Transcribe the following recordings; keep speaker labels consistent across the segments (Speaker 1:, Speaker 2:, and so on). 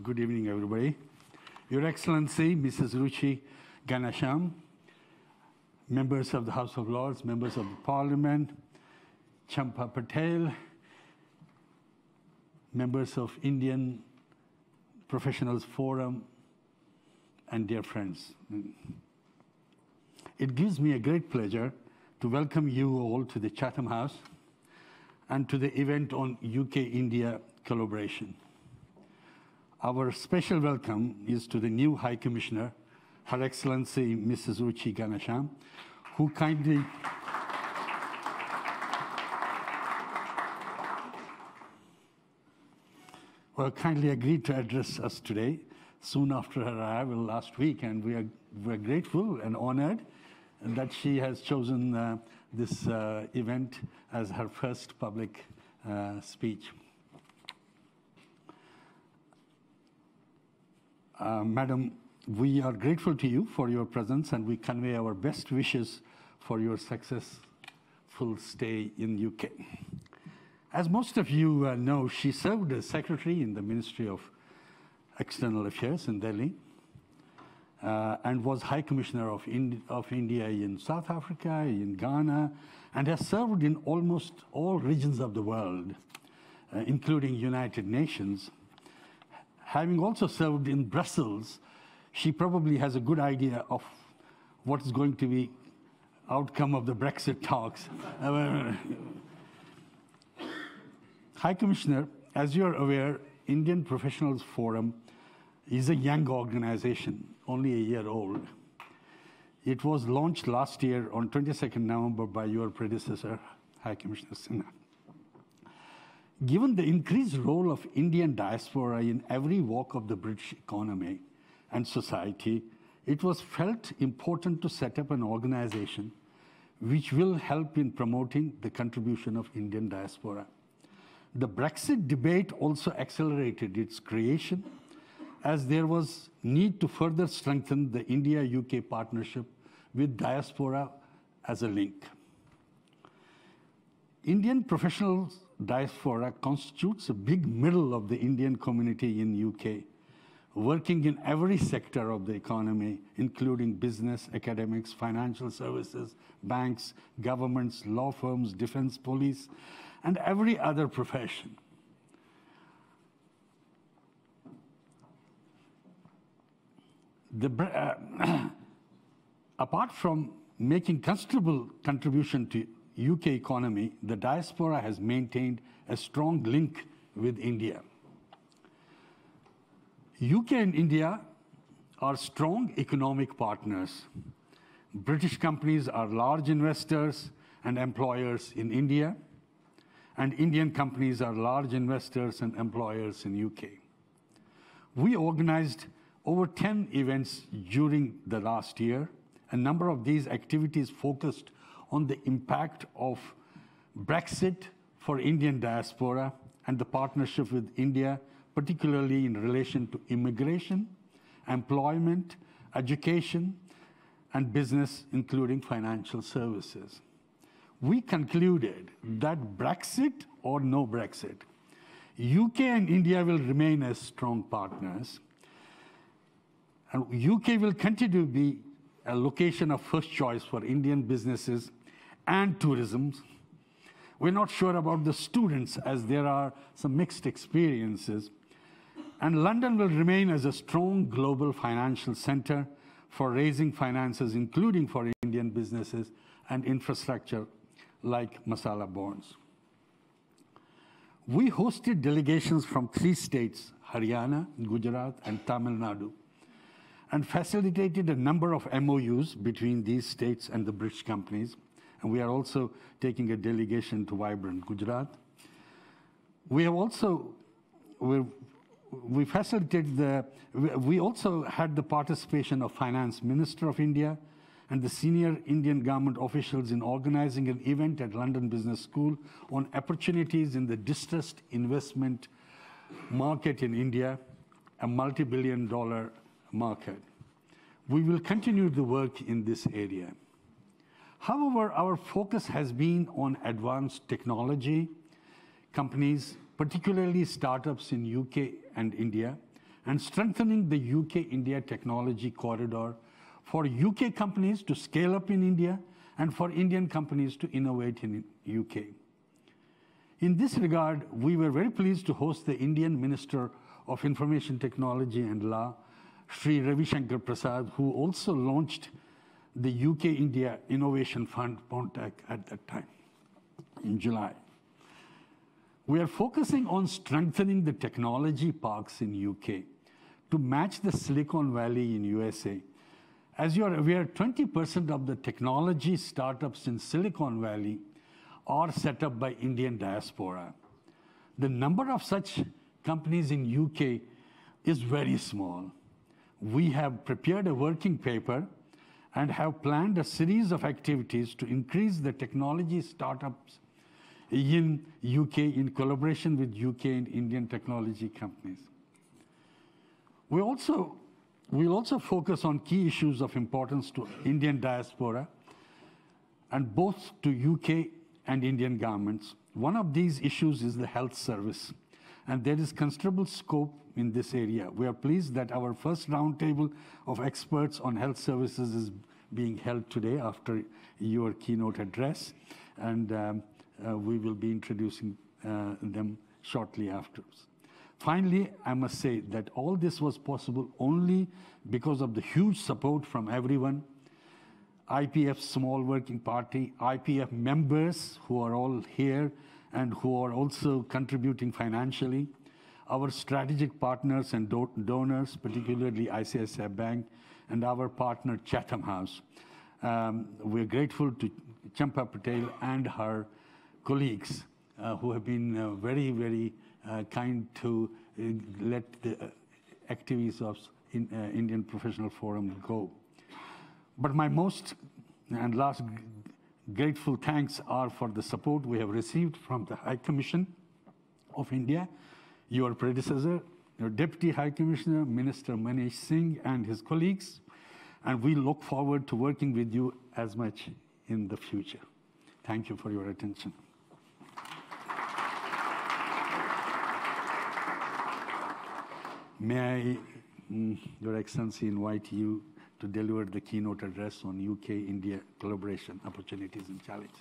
Speaker 1: Good evening, everybody. Your Excellency, Mrs Ruchi Ghanashyam, members of the House of Lords, members of the Parliament, Champa Patel, members of Indian Professionals Forum, and dear friends. It gives me a great pleasure to welcome you all to the Chatham House and to the event on UK-India collaboration. Our special welcome is to the new High Commissioner, Her Excellency Mrs Ruchi Ghanashyam, who kindly agreed to address us today, soon after her arrival last week, and we're grateful and honored that she has chosen this event as her first public speech. Madam, we are grateful to you for your presence, and we convey our best wishes for your successful stay in UK. As most of you know, she served as Secretary in the Ministry of External Affairs in Delhi and was High Commissioner of India in South Africa, in Ghana, and has served in almost all regions of the world, including United Nations. Having also served in Brussels, she probably has a good idea of what is going to be outcome of the Brexit talks. High Commissioner, as you're aware, Indian Professionals Forum is a young organization, only a year old. It was launched last year on 22nd November by your predecessor, High Commissioner Sinha. Given the increased role of Indian diaspora in every walk of the British economy and society, it was felt important to set up an organization which will help in promoting the contribution of Indian diaspora. The Brexit debate also accelerated its creation, as there was need to further strengthen the India-UK partnership with diaspora as a link. Indian professional diaspora constitutes a big middle of the Indian community in UK, working in every sector of the economy, including business, academics, financial services, banks, governments, law firms, defense, police, and every other profession. Apart from making considerable contribution to UK economy, the diaspora has maintained a strong link with India. UK and India are strong economic partners. British companies are large investors and employers in India, and Indian companies are large investors and employers in UK. We organized over 10 events during the last year. A number of these activities focused on the impact of Brexit for Indian diaspora and the partnership with India, particularly in relation to immigration, employment, education, and business, including financial services. We concluded that Brexit or no Brexit, UK and India will remain as strong partners, and UK will continue to be a location of first choice for Indian businesses and tourism. We're not sure about the students, as there are some mixed experiences. And London will remain as a strong global financial center for raising finances, including for Indian businesses and infrastructure like masala bonds. We hosted delegations from 3 states, Haryana, Gujarat, and Tamil Nadu, and facilitated a number of MOUs between these states and the British companies. And we are also taking a delegation to Vibrant Gujarat. We also had the participation of Finance Minister of India and the senior Indian government officials in organizing an event at London Business School on opportunities in the distressed investment market in India, a multi-billion-dollar market. We will continue the work in this area. However, our focus has been on advanced technology companies, particularly startups in UK and India, and strengthening the UK-India technology corridor for UK companies to scale up in India and for Indian companies to innovate in UK. In this regard, we were very pleased to host the Indian Minister of Information Technology and Law, Sri Ravi Shankar Prasad, who also launched the UK-India Innovation Fund, PONTAC, at that time, in July. We are focusing on strengthening the technology parks in UK to match the Silicon Valley in USA. As you are aware, 20% of the technology startups in Silicon Valley are set up by Indian diaspora. The number of such companies in UK is very small. We have prepared a working paper and have planned a series of activities to increase the technology startups in UK in collaboration with UK and Indian technology companies. We'll also focus on key issues of importance to Indian diaspora and both to UK and Indian governments. One of these issues is the health service, and there is considerable scope in this area. We are pleased that our first roundtable of experts on health services is being held today after your keynote address, and we will be introducing them shortly afterwards. Finally, I must say that all this was possible only because of the huge support from everyone. IPF Small Working Party, IPF members who are all here and who are also contributing financially, our strategic partners and donors, particularly ICICI Bank, and our partner Chatham House. We're grateful to Champa Patel and her colleagues who have been very, very kind to let the activities of Indian Professional Forum go. But my most and last grateful thanks are for the support we have received from the High Commission of India, your predecessor, your Deputy High Commissioner, Minister Manish Singh, and his colleagues, and we look forward to working with you as much in the future. Thank you for your attention. May I, Your Excellency, invite you to deliver the keynote address on UK-India collaboration, opportunities and challenges.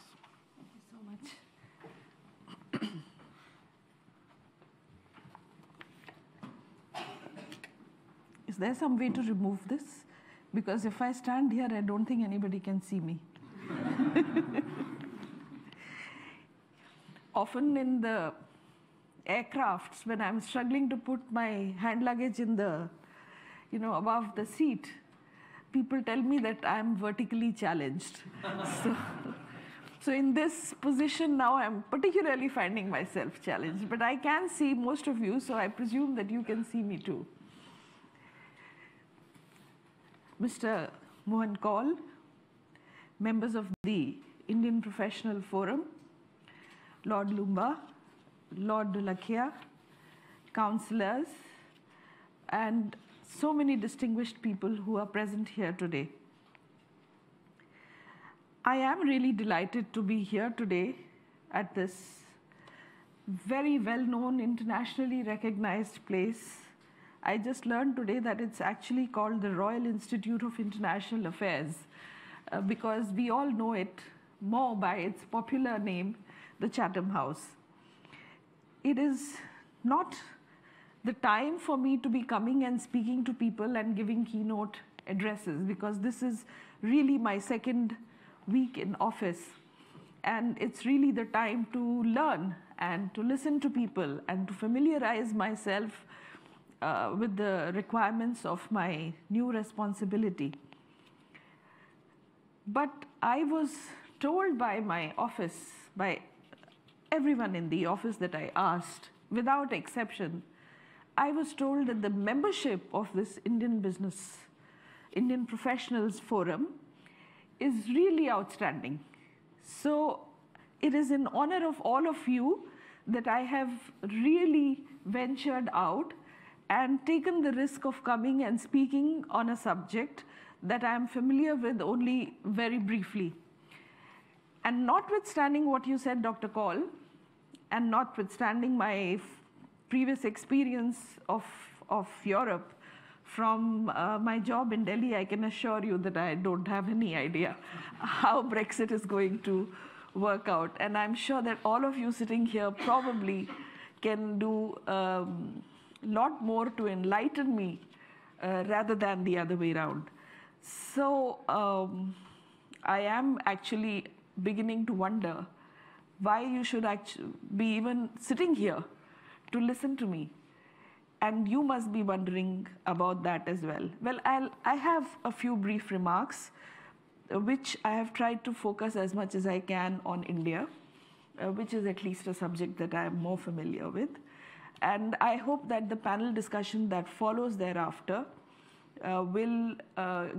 Speaker 2: Thank you so much. Is there some way to remove this? Because if I stand here, I don't think anybody can see me. Often in the aircrafts, when I'm struggling to put my hand luggage in the, above the seat, people tell me that I'm vertically challenged. So in this position now, I'm particularly finding myself challenged. But I can see most of you, so I presume that you can see me too. Mr. Mohan Kaul, members of the Indian Professional Forum, Lord Lumba, Lord Dulakia, councillors, and so many distinguished people who are present here today. I am really delighted to be here today at this very well-known, internationally recognized place. I just learned today that it's actually called the Royal Institute of International Affairs because we all know it more by its popular name, the Chatham House. It is not the time for me to be coming and speaking to people and giving keynote addresses because this is really my second week in office. And it's really the time to learn and to listen to people and to familiarize myself with the requirements of my new responsibility. But I was told by my office, by everyone in the office that I asked, without exception, I was told that the membership of this Indian Professionals Forum is really outstanding. So it is in honor of all of you that I have really ventured out and taken the risk of coming and speaking on a subject that I am familiar with only very briefly. And notwithstanding what you said, Dr. Kaul, and notwithstanding my previous experience of of Europe. From my job in Delhi, I can assure you that I don't have any idea how Brexit is going to work out. And I'm sure that all of you sitting here probably can do a lot more to enlighten me rather than the other way around. So I am actually beginning to wonder why you should actually be even sitting here to listen to me. And you must be wondering about that as well. Well, I have a few brief remarks, which I have tried to focus as much as I can on India, which is at least a subject that I am more familiar with. And I hope that the panel discussion that follows thereafter will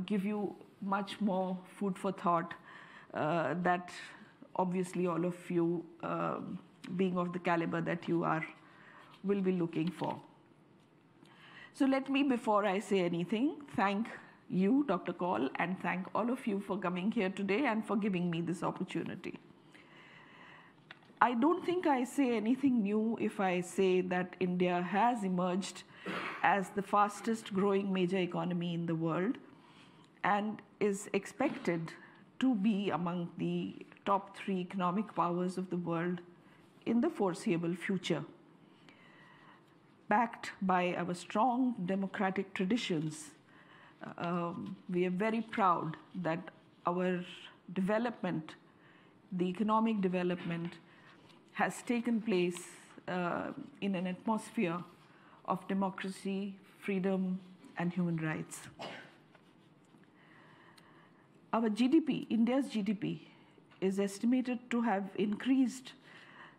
Speaker 2: give you much more food for thought that obviously all of you, being of the caliber that you are, will be looking for. So let me, before I say anything, thank you, Dr. Kaul, and thank all of you for coming here today and for giving me this opportunity. I don't think I say anything new if I say that India has emerged as the fastest growing major economy in the world and is expected to be among the top 3 economic powers of the world in the foreseeable future. Backed by our strong democratic traditions, we are very proud that our development, the economic development, has taken place in an atmosphere of democracy, freedom, and human rights. Our GDP, India's GDP, is estimated to have increased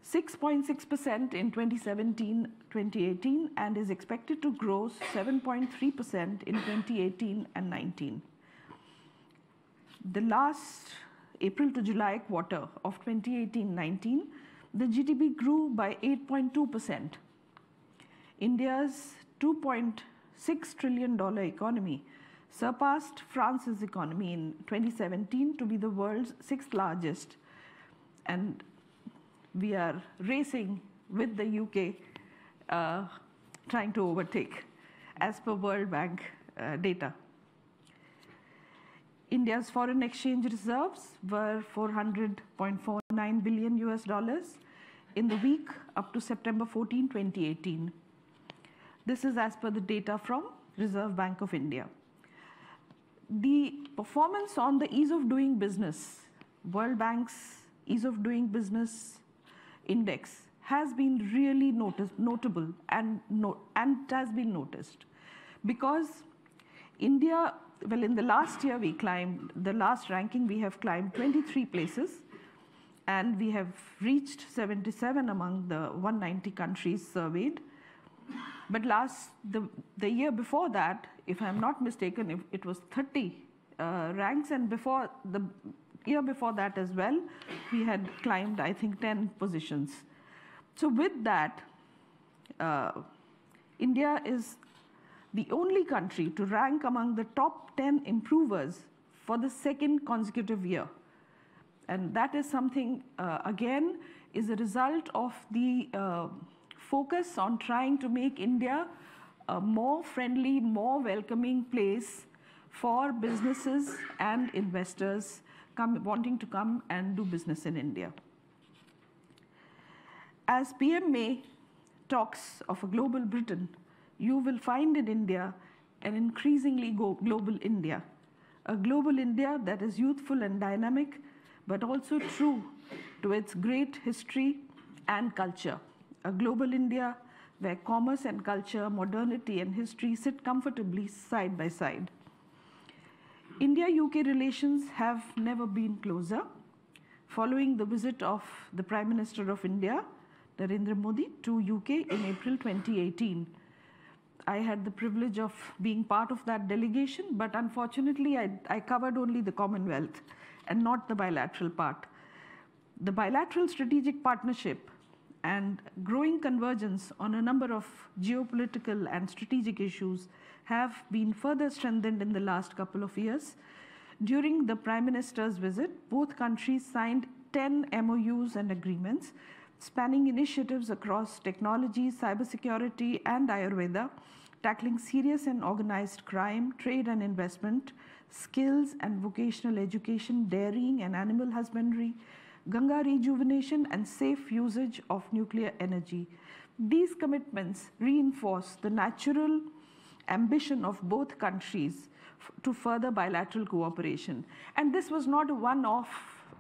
Speaker 2: 6.6% in 2017-2018 and is expected to grow 7.3% in 2018 and 19. The last April to July quarter of 2018-19, the GDP grew by 8.2%. India's $2.6 trillion economy surpassed France's economy in 2017 to be the world's 6th largest, and we are racing with the UK, trying to overtake, as per World Bank data. India's foreign exchange reserves were $400.49 billion in the week up to September 14, 2018. This is as per the data from Reserve Bank of India. The performance on the ease of doing business, World Bank's ease of doing business index, has been really notable and has been noticed, because India, well, in the last year we climbed, the last ranking we have climbed 23 places, and we have reached 77 among the 190 countries surveyed. But the year before that, if I'm not mistaken, it was 30 ranks, and before the year before that as well, we had climbed, I think, 10 positions. So with that, India is the only country to rank among the top 10 improvers for the 2nd consecutive year. And that is something, again, is a result of the focus on trying to make India a more friendly, more welcoming place for businesses and investors wanting to come and do business in India. As PM May talks of a global Britain, you will find in India an increasingly global India, a global India that is youthful and dynamic, but also true to its great history and culture, a global India where commerce and culture, modernity and history sit comfortably side by side. India-UK relations have never been closer. Following the visit of the Prime Minister of India, Nahendra Modi, to UK in April 2018, I had the privilege of being part of that delegation, but unfortunately I covered only the Commonwealth and not the bilateral part. The bilateral strategic partnership and growing convergence on a number of geopolitical and strategic issues have been further strengthened in the last couple of years. During the Prime Minister's visit, both countries signed 10 MOUs and agreements spanning initiatives across technology, cybersecurity, and Ayurveda, tackling serious and organized crime, trade and investment, skills and vocational education, dairying and animal husbandry, Ganga rejuvenation, and safe usage of nuclear energy. These commitments reinforce the natural ambition of both countries to further bilateral cooperation. And this was not a one-off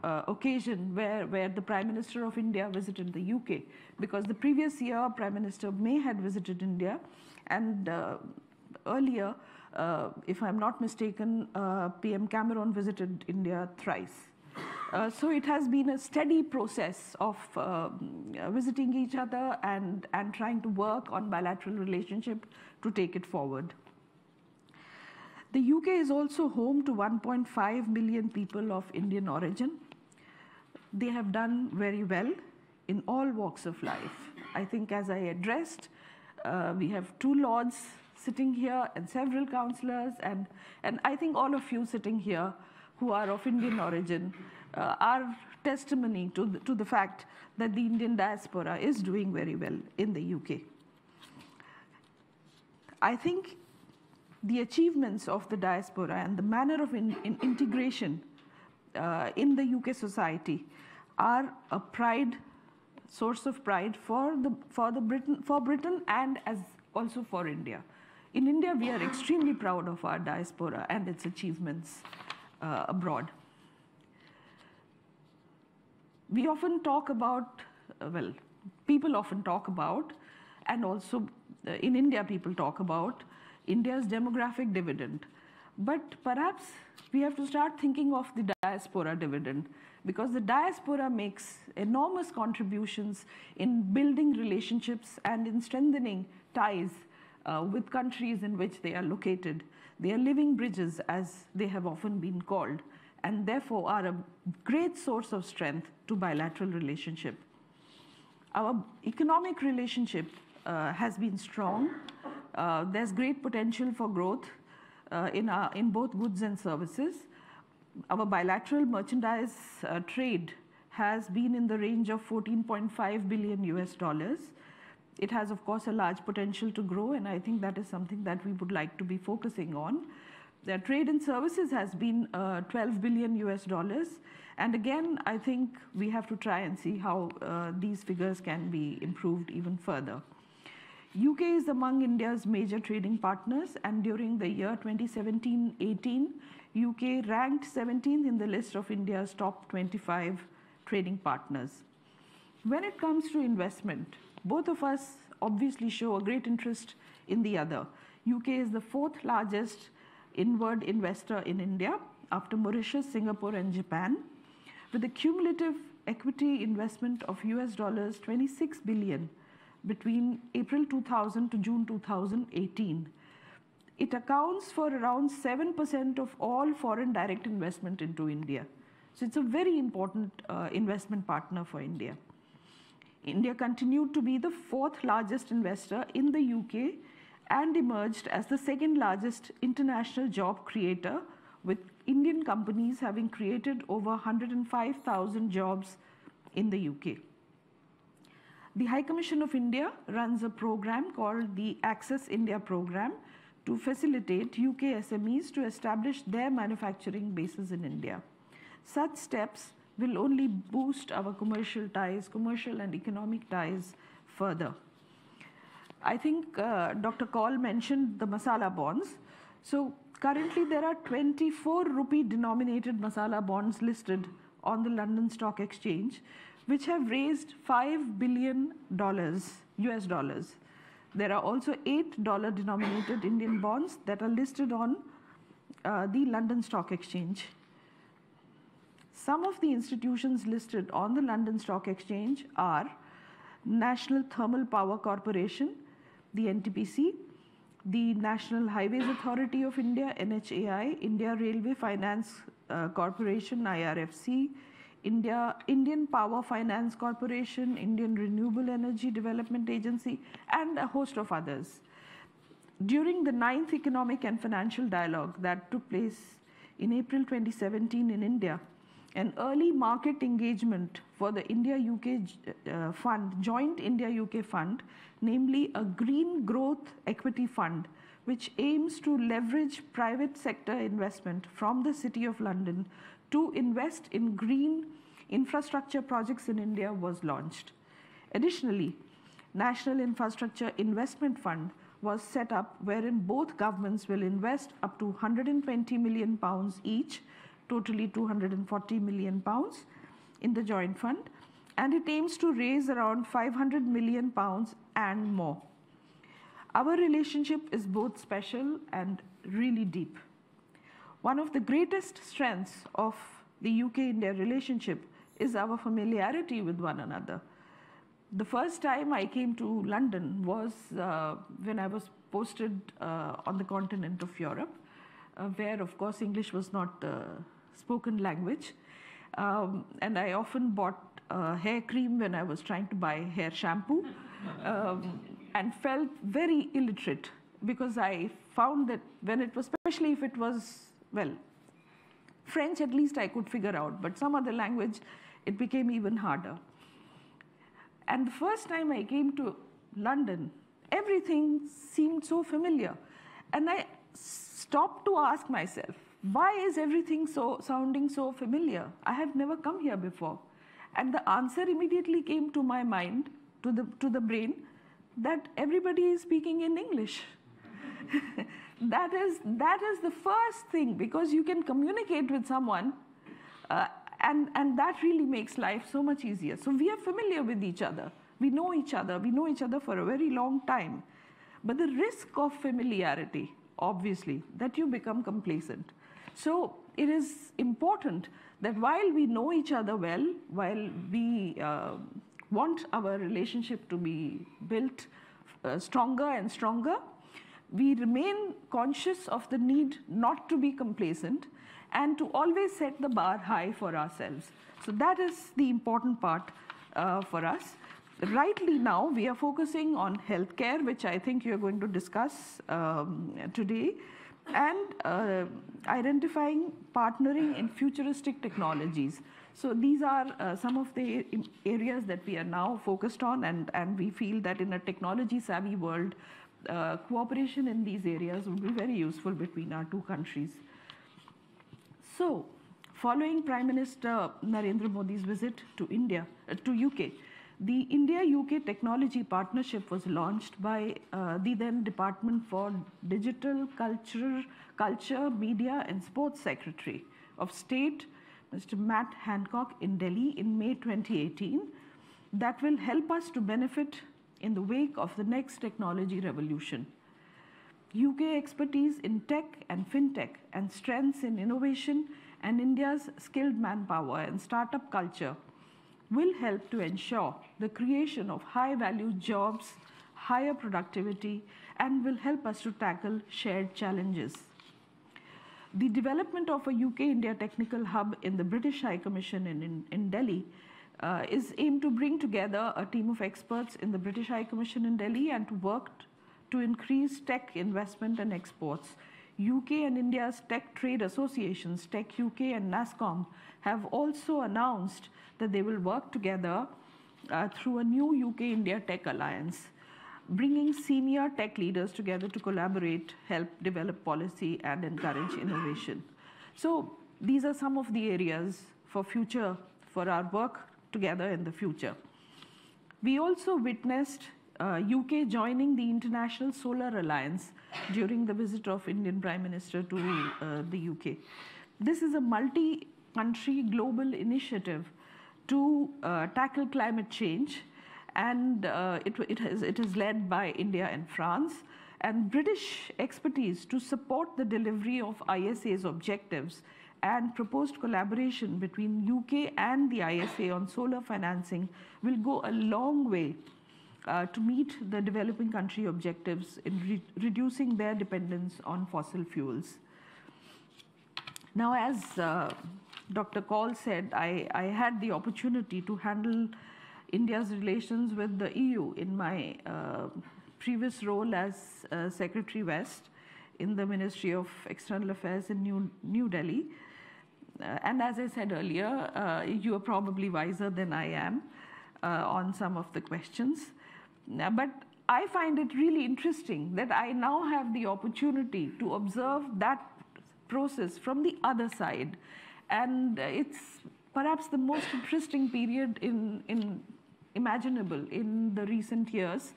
Speaker 2: occasion where the Prime Minister of India visited the UK, because the previous year Prime Minister May had visited India, and earlier, if I'm not mistaken, PM Cameron visited India thrice. So it has been a steady process of visiting each other and trying to work on bilateral relationship to take it forward. The UK is also home to 1.5 million people of Indian origin. They have done very well in all walks of life. I think, as I addressed, we have 2 lords sitting here and several councillors, and I think all of you sitting here who are of Indian origin are testimony to the fact that the Indian diaspora is doing very well in the UK. I think the achievements of the diaspora and the manner of integration in the UK society are a source of pride for Britain and as also for India. In India, we are extremely proud of our diaspora and its achievements abroad. We often talk about, people often talk about, and also in India people talk about India's demographic dividend. But perhaps we have to start thinking of the diaspora dividend, because the diaspora makes enormous contributions in building relationships and in strengthening ties with countries in which they are located. They are living bridges, as they have often been called, and therefore are a great source of strength to bilateral relationship. Our economic relationship has been strong. There's great potential for growth in both goods and services. Our bilateral merchandise trade has been in the range of $14.5 billion. It has, of course, a large potential to grow, and I think that is something that we would like to be focusing on. The trade in services has been $12 billion. And again, I think we have to try and see how these figures can be improved even further. UK is among India's major trading partners, and during the year 2017-18, UK ranked 17th in the list of India's top 25 trading partners. When it comes to investment, both of us obviously show a great interest in the other. UK is the 4th largest inward investor in India after Mauritius, Singapore, and Japan, with a cumulative equity investment of $26 billion between April 2000 to June 2018. It accounts for around 7% of all foreign direct investment into India. So it's a very important investment partner for India. India continued to be the 4th largest investor in the UK and emerged as the 2nd largest international job creator, with Indian companies having created over 105,000 jobs in the UK. The High Commission of India runs a program called the Access India Program to facilitate UK SMEs to establish their manufacturing bases in India. Such steps will only boost our commercial and economic ties further. I think Dr. Kaul mentioned the masala bonds. So currently there are 24 rupee denominated masala bonds listed on the London Stock Exchange, which have raised $5 billion US dollars. There are also $8 denominated Indian bonds that are listed on the London Stock Exchange. Some of the institutions listed on the London Stock Exchange are National Thermal Power Corporation, the NTPC, the National Highways Authority of India, NHAI, India Railway Finance Corporation, IRFC, Indian Power Finance Corporation, Indian Renewable Energy Development Agency, and a host of others. During the 9th Economic and Financial Dialogue that took place in April 2017 in India, an early market engagement for the India-UK fund, joint India-UK fund, namely a green growth equity fund, which aims to leverage private sector investment from the City of London to invest in green infrastructure projects in India, was launched. Additionally, National Infrastructure Investment Fund was set up, wherein both governments will invest up to £120 million each, totally £240 million in the joint fund, and it aims to raise around £500 million and more. Our relationship is both special and really deep. One of the greatest strengths of the UK-India relationship is our familiarity with one another. The first time I came to London was when I was posted on the continent of Europe, where, of course, English was not the spoken language. And I often bought hair cream when I was trying to buy hair shampoo, and felt very illiterate, because I found that when it was, especially if it was, well, French at least I could figure out, but some other language, it became even harder. And the first time I came to London, everything seemed so familiar. And I stopped to ask myself, why is everything sounding so familiar? I have never come here before. And the answer immediately came to my mind, to the brain, that everybody is speaking in English. That is the first thing, because you can communicate with someone, and that really makes life so much easier. So we are familiar with each other. We know each other for a very long time. But the risk of familiarity, obviously, that you become complacent. So it is important that while we know each other well, while we want our relationship to be built stronger and stronger, we remain conscious of the need not to be complacent and to always set the bar high for ourselves. So that is the important part for us. Rightly now, we are focusing on healthcare, which I think you're going to discuss today, and identifying partnering in futuristic technologies. So these are some of the areas that we are now focused on, and we feel that in a technology-savvy world, cooperation in these areas would be very useful between our two countries. So, following Prime Minister Narendra Modi's visit to India, to UK, the India-UK Technology Partnership was launched by the then Department for Digital Culture, Media and Sports Secretary of State, Mr. Matt Hancock, in Delhi in May 2018, that will help us to benefit in the wake of the next technology revolution. UK expertise in tech and fintech and strengths in innovation and India's skilled manpower and startup culture will help to ensure the creation of high-value jobs, higher productivity, and will help us to tackle shared challenges. The development of a UK-India technical hub in the British High Commission in Delhi is aimed to bring together a team of experts in the British High Commission in Delhi and to work to increase tech investment and exports. UK and India's tech trade associations, Tech UK and NASSCOM, have also announced that they will work together through a new UK-India Tech Alliance, bringing senior tech leaders together to collaborate, help develop policy, and encourage innovation. So these are some of the areas for our work together in the future. We also witnessed UK joining the International Solar Alliance during the visit of Indian Prime Minister to the UK. This is a multi-country global initiative to tackle climate change, and it is led by India and France, and British expertise to support the delivery of ISA's objectives and proposed collaboration between UK and the ISA on solar financing will go a long way to meet the developing country objectives in reducing their dependence on fossil fuels. Now, as Dr. Kaul said, I had the opportunity to handle India's relations with the EU in my previous role as Secretary West in the Ministry of External Affairs in New Delhi. And as I said earlier, you are probably wiser than I am on some of the questions. But I find it really interesting that I now have the opportunity to observe that process from the other side. And it's perhaps the most interesting period imaginable in the recent years.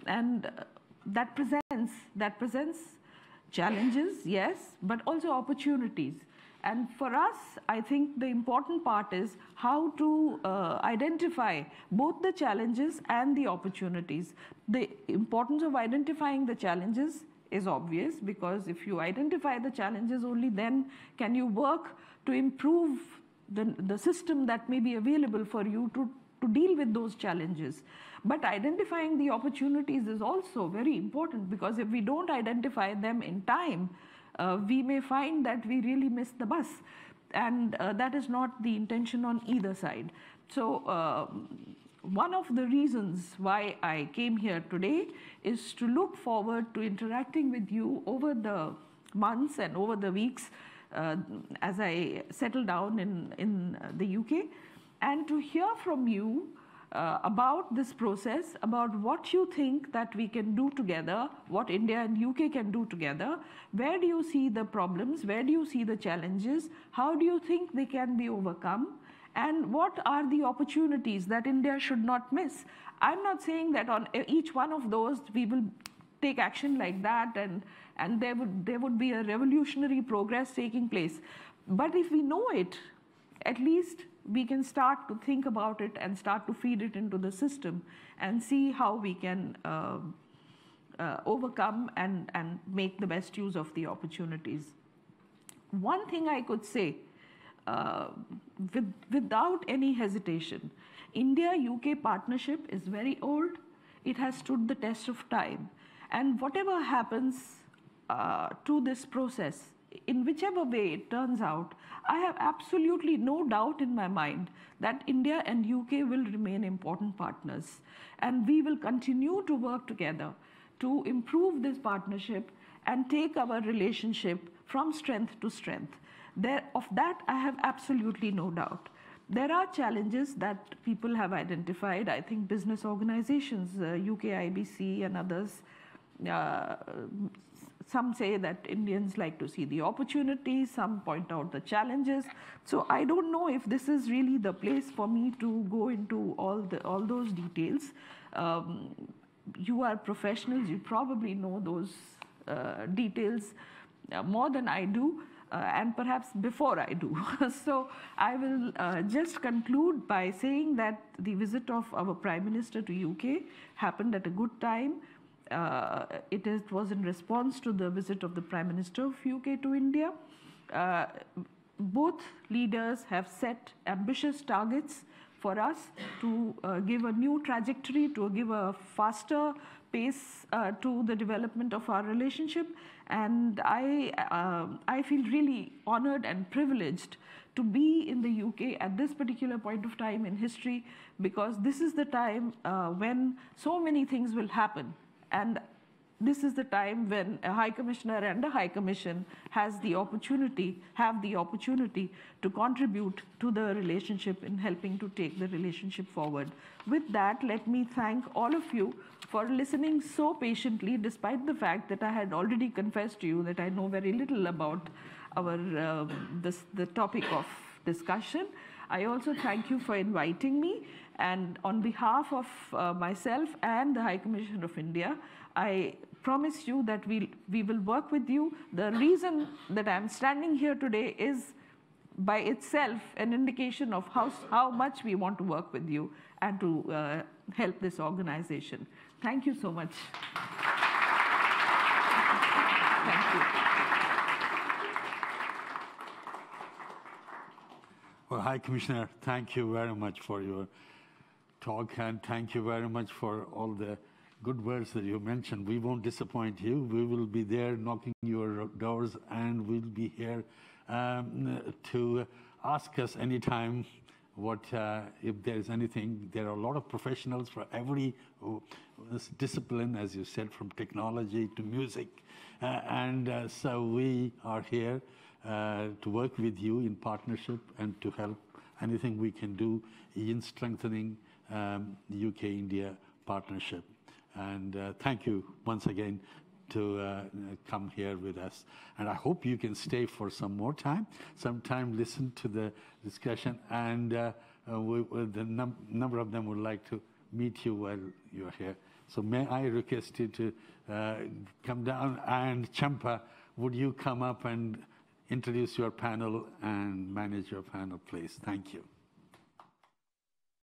Speaker 2: And that presents challenges, yes, but also opportunities. And for us, I think the important part is how to identify both the challenges and the opportunities. The importance of identifying the challenges is obvious, because if you identify the challenges, only then can you work to improve the system that may be available for you to deal with those challenges. But identifying the opportunities is also very important, because if we don't identify them in time, we may find that we really missed the bus. And that is not the intention on either side. So one of the reasons why I came here today is to look forward to interacting with you over the months and over the weeks as I settle down in the UK, and to hear from you about this process, about what you think that we can do together, what India and UK can do together. Where do you see the problems? Where do you see the challenges? How do you think they can be overcome? And what are the opportunities that India should not miss? I'm not saying that on each one of those we will take action like that and there would be a revolutionary progress taking place. But if we know it, at least we can start to think about it and start to feed it into the system and see how we can overcome and make the best use of the opportunities. One thing I could say without any hesitation, India-UK partnership is very old. It has stood the test of time. And whatever happens to this process, in whichever way it turns out, I have absolutely no doubt in my mind that India and UK will remain important partners. And we will continue to work together to improve this partnership and take our relationship from strength to strength. Of that, I have absolutely no doubt. There are challenges that people have identified. I think business organizations, UK IBC and others, some say that Indians like to see the opportunities, some point out the challenges. So I don't know if this is really the place for me to go into all those details. You are professionals, you probably know those details more than I do, and perhaps before I do. So I will just conclude by saying that the visit of our Prime Minister to UK happened at a good time. It was in response to the visit of the Prime Minister of UK to India. Both leaders have set ambitious targets for us to give a new trajectory, to give a faster pace to the development of our relationship. And I feel really honored and privileged to be in the UK at this particular point of time in history, because this is the time when so many things will happen. And this is the time when a High Commissioner and a High Commission have the opportunity to contribute to the relationship in helping to take the relationship forward. With that, let me thank all of you for listening so patiently, despite the fact that I had already confessed to you that I know very little about the topic of discussion. I also thank you for inviting me. And on behalf of myself and the High Commissioner of India, I promise you that we will work with you. The reason that I'm standing here today is by itself an indication of how much we want to work with you and to help this organization. Thank you so much. Thank you.
Speaker 1: Well, High Commissioner, thank you very much for your talk, and thank you very much for all the good words that you mentioned. We won't disappoint you. We will be there knocking your doors, and we'll be here to ask us anytime if there's anything. There are a lot of professionals for every discipline, as you said, from technology to music. So we are here to work with you in partnership and to help anything we can do in strengthening the UK-India partnership. And thank you once again to come here with us. And I hope you can stay for some more time, listen to the discussion, and the number of them would like to meet you while you're here. So may I request you to come down, and Champa, would you come up and introduce your panel and manage your panel, please? Thank you.